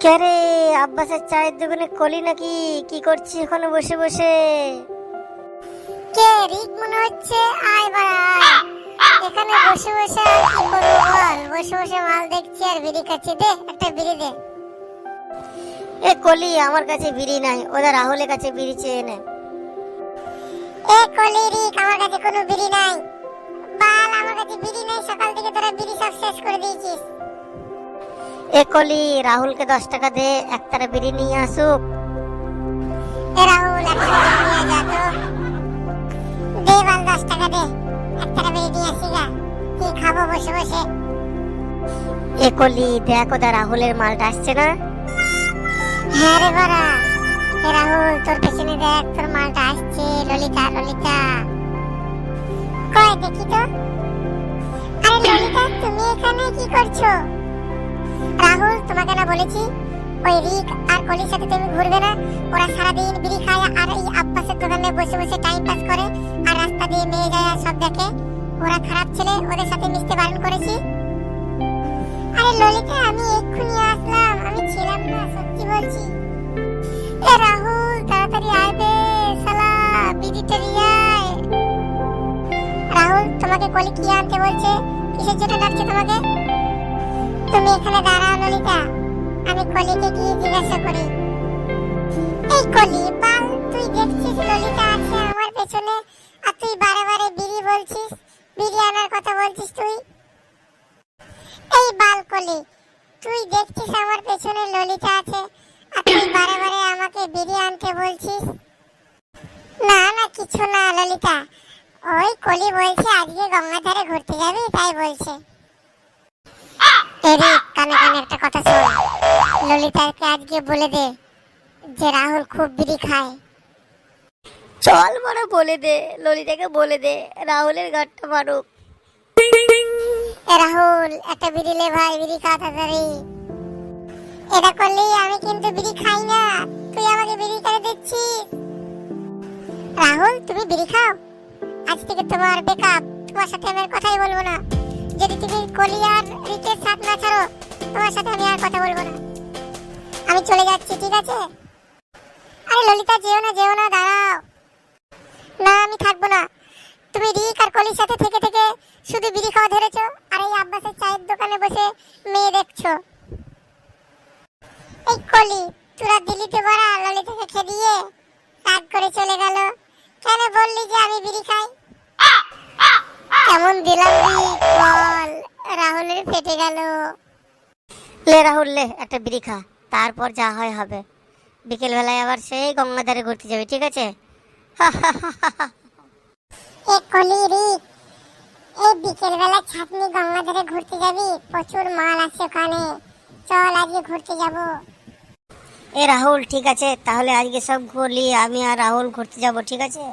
কে রে, আব্বাসের চায়ের দোকানে কলি নাকি? কি করছিস ওখানে বসে বসে? কে রিক মনে হচ্ছে। আয় বাড়া আয়। এখানে বসে বসে আর কি করবো বল, বসে বসে মাল দেখছি আর বিড়ি খাচ্ছি। দে একটা বিড়ি দে। এ কলি, আমার কাছে বিড়ি নাই, ওদের রাহুলের কাছে বিড়ি চেয়ে নে। এ কলি রিক, আমার কাছে কোনো বিড়ি নাই। বাল, আমার কাছে বিড়ি নাই, সকাল থেকে তোরা বিড়ি সব শেষ করে দিয়েছিস। এ কলি, রাহুলকে 10 টাকা দে, একতারা বিড়ি নিয়ে আসুক। এ রাহুল, একটা বিড়ি নিয়ে যা তো। দে বাল, 10 টাকা দে, একটা বিড়ি নিয়ে আসি গা। কি খাবো বসে বসে? এ কলি, দেখ ওদের রাহুলের মালটা আসছে না? হ্যাঁ রে বাড়া। এ রাহুল, তোর পেছনে দেখ, তোর মালটা আসছে। ললিতা ললিতা কয় দেখি তো। আরে ললিতা, তুমি এখানে কি করছো? রাহুল, তোমাকে না বলেছি ওই রিক আর কলির সাথে তুমি ঘুরবে না? ওরা সারাদিন বিড়ি খায় আর এই আব্বাসের দোকানে বসে বসে টাইম পাস করে আর রাস্তা দিয়ে মেয়ে যায় আর সব দেখে। ওরা খারাপ ছেলে, ওদের সাথে মিশতে বারণ করেছি। আরে ললিতা, আমি এক্ষুনি আসলাম, আমি ছিলাম না, সত্যি বলছি। এ রাহুল, তাড়াতাড়ি আয় বে শালা, বিড়িটা নিয়ে আয়। রাহুল, তোমাকে কলি কি আনতে বলছে? কিসের জন্য ডাকছে তোমাকে? তুমি এখানে দাঁড়াও ললিতা, আমি কলিকে গিয়ে জিজ্ঞাসা করি। এই কলি বাল, তুই দেখছিস ললিতা আছে আমার পেছনে আর তুই বারে বারে বিড়ি বলছিস, বিড়ি আনার কথা বলছিস তুই। এই বাল কলি, তুই দেখছিস আমার পেছনে ললিতা আছে আর তুই বারে বারে আমাকে বিড়ি আনতে বলছিস। না না, কিছু না ললিতা, ওই কলি বলছে আজকে গঙ্গাধারে ঘুরতে যাবি তাই বলছে। এরি, কানে কানে একটা কথা শোন, ললিতাকে আজকে বলে দে যে রাহুল খুব বিড়ি খায়। চল বড়, বলে দে, ললিতাকে বলে দে রাহুলের গাড়টা মারুক। এ রাহুল, একটা বিড়ি লে ভাই, বিড়ি খা তাড়াতাড়ি। এটা করলে আমি কিন্তু বিড়ি খাই না, তুই আমাকে বিড়ি কেন দিচ্ছিস? রাহুল, তুমি বিড়ি খাও? আজ থেকে তোমার বেকআপ, তোমার সাথে আমি আর কথাই বলবো না। যদি তুমি কলি আর রিকের সাথ না ছাড়ো, তোমার সাথে আমি আর কথা বলবো না। আমি চলে যাচ্ছি, ঠিক আছে? আরে ললিতা, যেও না যেও না, দাঁড়াও। না, আমি থাকবো না। তুমি রিক আর কলির সাথে থেকে থেকে শুধু বিড়ি খাওয়া ধরেছো আর এই আব্বাসের চায়ের দোকানে বসে মেয়ে দেখছো। এই কলি, তোরা দিল্লিতে বড়া ললিতাকে খেদিয়ে রাগ করে চলে গেল। কেন বললি যে আমি বিড়ি খাই? কেমন দিলাম রিক বল? রাহুলের ফেটে গেল। লে রাহুল, লে একটা বিড়ি খা, তারপর যা হয় হবে। বিকেল বেলায় আবার সেই গঙ্গাধারে ঘুরতে যাবে, ঠিক আছে? এ কলি রিক, এই বিকেল বেলা ছাতনি গঙ্গাধারে ঘুরতে যাবি? প্রচুর মাল আছে ওখানে, চল আজকে ঘুরতে যাবো। এ রাহুল, ঠিক আছে তাহলে আজকে সব ঘুরলি, আমি আর রাহুল ঘুরতে যাব, ঠিক আছে?